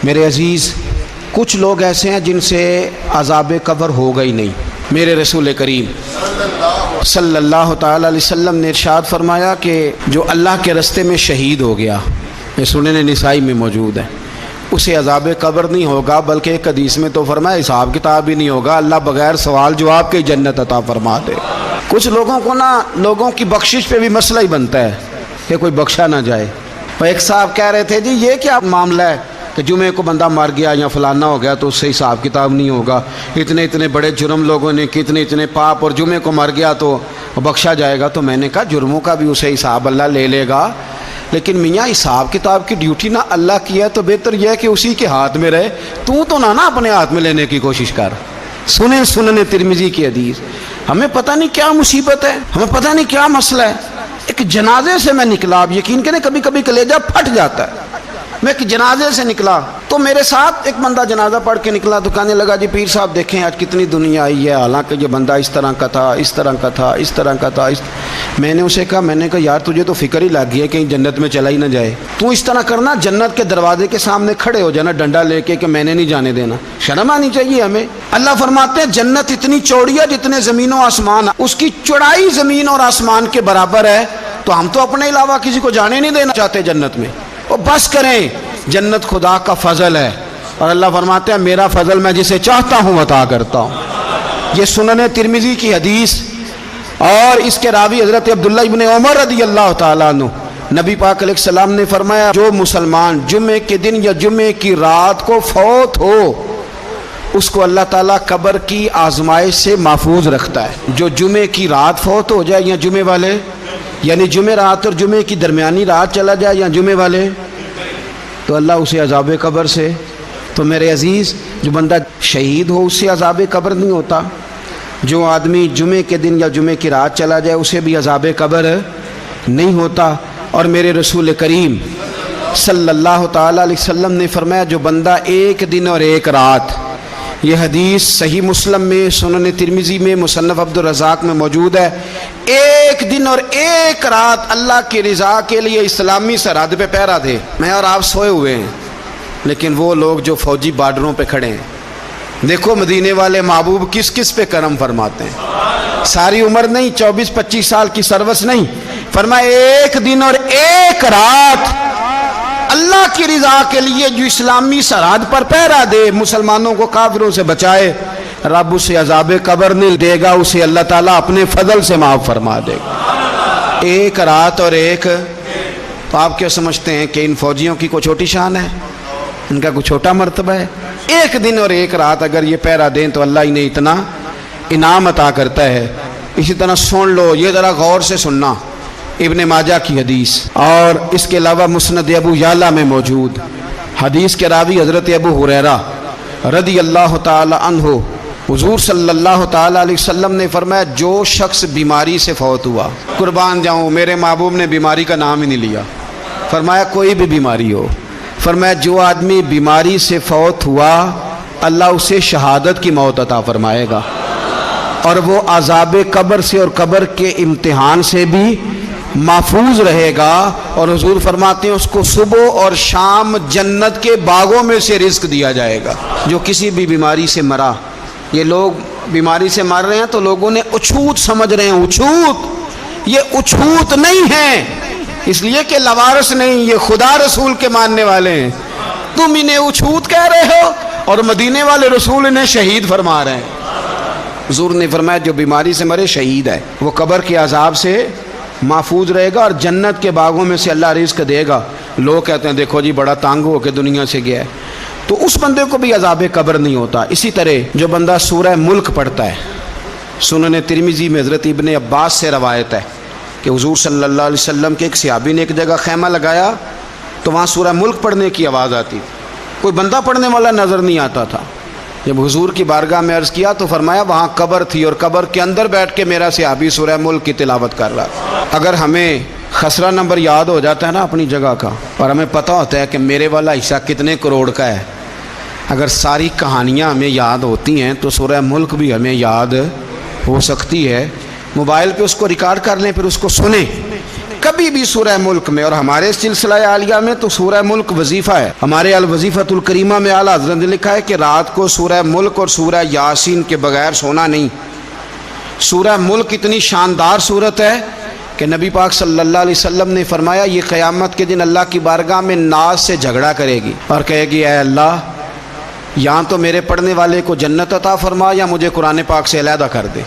میرے عزیز، کچھ لوگ ایسے ہیں جن سے عذاب قبر ہوگا ہی نہیں۔ میرے رسول کریم صلی اللہ تعالی علیہ وسلم نے ارشاد فرمایا کہ جو اللہ کے راستے میں شہید ہو گیا، یہ سنن نسائی میں موجود ہے، اسے عذاب قبر نہیں ہوگا، بلکہ ایک حدیث میں تو فرمایا حساب کتاب ہی نہیں ہوگا، اللہ بغیر سوال جواب کے جنت عطا فرما دے۔ کچھ لوگوں کو لوگوں کی بخشش پہ بھی مسئلہ ہی بنتا ہے کہ کوئی بخشا نہ جائے۔ اور ایک صاحب کہہ رہے تھے جی یہ کیا معاملہ ہے کہ جمعے کو بندہ مر گیا یا فلانا ہو گیا تو اس سے حساب کتاب نہیں ہوگا، اتنے بڑے جرم لوگوں نے کی، اتنے پاپ، اور جمعے کو مر گیا تو بخشا جائے گا۔ تو میں نے کہا جرموں کا بھی اسے حساب اللہ لے لے گا، لیکن میاں حساب کتاب کی ڈیوٹی نہ اللہ کی ہے تو بہتر یہ ہے کہ اسی کے ہاتھ میں رہے، تو نہ اپنے ہاتھ میں لینے کی کوشش کر۔ سنن ترمذی کی حدیث۔ ہمیں پتہ نہیں کیا مصیبت ہے، ہمیں پتہ نہیں کیا مسئلہ ہے۔ ایک جنازے سے میں نکلا، آپ یقین کریں کبھی کبھی کلیجہ پھٹ جاتا ہے۔ میں ایک جنازے سے نکلا تو میرے ساتھ ایک بندہ جنازہ پڑھ کے نکلا تو کہنے لگا جی پیر صاحب دیکھیں آج کتنی دنیا آئی ہے، حالانکہ یہ بندہ اس طرح کا تھا، اس طرح کا تھا، اس طرح کا تھا۔ میں نے اسے کہا یار تجھے تو فکر ہی لگ گئی ہے کہیں جنت میں چلا ہی نہ جائے، تو اس طرح کرنا جنت کے دروازے کے سامنے کھڑے ہو جانا ڈنڈا لے کے کہ میں نے نہیں جانے دینا۔ شرم آنی چاہیے ہمیں۔ اللہ فرماتے ہیں جنت اتنی چوڑی ہے جتنے زمین و آسمان، اس کی چوڑائی زمین اور آسمان کے برابر ہے، تو ہم تو اپنے علاوہ کسی کو جانے نہیں دینا چاہتے جنت میں۔ وہ بس کریں، جنت خدا کا فضل ہے، اور اللہ فرماتے ہیں میرا فضل میں جسے چاہتا ہوں عطا کرتا ہوں۔ یہ سنن ترمذی کی حدیث، اور اس کے راوی حضرت عبداللہ ابن عمر رضی اللہ تعالیٰ عنہ، نبی پاک علیہ السلام نے فرمایا جو مسلمان جمعے کے دن یا جمعے کی رات کو فوت ہو اس کو اللہ تعالیٰ قبر کی آزمائش سے محفوظ رکھتا ہے۔ جو جمعے کی رات فوت ہو جائے یا جمعے والے، یعنی جمعے رات اور جمعے کی درمیانی رات چلا جائے یا جمعے والے، تو اللہ اسے عذاب قبر سے، تو میرے عزیز جو بندہ شہید ہو اس سے عذاب قبر نہیں ہوتا، جو آدمی جمعے کے دن یا جمعے کی رات چلا جائے اسے بھی عذاب قبر نہیں ہوتا۔ اور میرے رسول کریم صلی اللہ تعالیٰ علیہ وسلم نے فرمایا جو بندہ ایک دن اور ایک رات، یہ حدیث صحیح مسلم میں، سنن ترمذی میں، مصنف عبد الرزاق میں موجود ہے، ایک دن اور ایک رات اللہ کی رضا کے لیے اسلامی سرحد پہ پہرا دے۔ میں اور آپ سوئے ہوئے ہیں، لیکن وہ لوگ جو فوجی بارڈروں پہ کھڑے ہیں، دیکھو مدینے والے محبوب کس کس پہ کرم فرماتے ہیں۔ ساری عمر نہیں، 24-25 سال کی سروس نہیں، فرمایا ایک دن اور ایک رات اللہ کی رضا کے لیے جو اسلامی سرحد پر پہرا دے، مسلمانوں کو کافروں سے بچائے، رب اسے عذاب قبر نہیں دے گا، اسے اللہ تعالیٰ اپنے فضل سے معاف فرما دے گا۔ ایک رات اور ایک، تو آپ کیا سمجھتے ہیں کہ ان فوجیوں کی کوئی چھوٹی شان ہے، ان کا کوئی چھوٹا مرتبہ ہے؟ ایک دن اور ایک رات اگر یہ پہرا دیں تو اللہ انہیں اتنا انعام عطا کرتا ہے۔ اسی طرح سن لو، یہ ذرا غور سے سننا، ابن ماجہ کی حدیث، اور اس کے علاوہ مسند ابو یعلا میں موجود حدیث کے راوی حضرت ابو ہریرہ رضی اللہ تعالی عنہ، حضور صلی اللہ تعالی علیہ وسلم نے فرمایا جو شخص بیماری سے فوت ہوا، قربان جاؤں میرے محبوب نے بیماری کا نام ہی نہیں لیا، فرمایا کوئی بھی بیماری ہو، فرمایا جو آدمی بیماری سے فوت ہوا اللہ اسے شہادت کی موت عطا فرمائے گا، اور وہ عذاب قبر سے اور قبر کے امتحان سے بھی محفوظ رہے گا، اور حضور فرماتے ہیں اس کو صبح اور شام جنت کے باغوں میں سے رزق دیا جائے گا۔ جو کسی بھی بیماری سے مرا، یہ لوگ بیماری سے مر رہے ہیں تو لوگوں نے اچھوت سمجھ رہے ہیں، اچھوت، یہ اچھوت نہیں ہے، اس لیے کہ لوارث نہیں، یہ خدا رسول کے ماننے والے ہیں، تم انہیں اچھوت کہہ رہے ہو، اور مدینے والے رسول انہیں شہید فرما رہے ہیں۔ حضور نے فرمایا جو بیماری سے مرے شہید ہے، وہ قبر کے عذاب سے محفوظ رہے گا اور جنت کے باغوں میں سے اللہ رزق دے گا۔ لوگ کہتے ہیں دیکھو جی بڑا تانگ ہو کے دنیا سے گیا ہے، تو اس بندے کو بھی عذاب قبر نہیں ہوتا۔ اسی طرح جو بندہ سورہ ملک پڑھتا ہے، سنن ترمذی میں حضرت ابن عباس سے روایت ہے کہ حضور صلی اللہ علیہ وسلم کے ایک صحابی نے ایک جگہ خیمہ لگایا تو وہاں سورہ ملک پڑھنے کی آواز آتی، کوئی بندہ پڑھنے والا نظر نہیں آتا تھا۔ جب حضور کی بارگاہ میں عرض کیا تو فرمایا وہاں قبر تھی اور قبر کے اندر بیٹھ کے میرا صحابی سورہ ملک کی تلاوت کر رہا۔ اگر ہمیں خسرہ نمبر یاد ہو جاتا ہے نا اپنی جگہ کا، اور ہمیں پتہ ہوتا ہے کہ میرے والا حصہ کتنے کروڑ کا ہے، اگر ساری کہانیاں ہمیں یاد ہوتی ہیں تو سورہ ملک بھی ہمیں یاد ہو سکتی ہے۔ موبائل پہ اس کو ریکارڈ کر لیں، پھر اس کو سنیں، کبھی بھی سورہ ملک میں، اور ہمارے سلسلہ عالیہ میں تو سورہ ملک وظیفہ ہے، ہمارے الوظیفۃ الکریمہ میں اعلیٰ حضرت نے لکھا ہے کہ رات کو سورہ ملک اور سورہ یاسین کے بغیر سونا نہیں۔ سورہ ملک اتنی شاندار صورت ہے کہ نبی پاک صلی اللہ علیہ وسلم نے فرمایا یہ قیامت کے دن اللہ کی بارگاہ میں ناز سے جھگڑا کرے گی اور کہے گی اے اللہ، یہاں تو میرے پڑھنے والے کو جنت عطا فرما یا مجھے قرآن پاک سے علیحدہ کر دے۔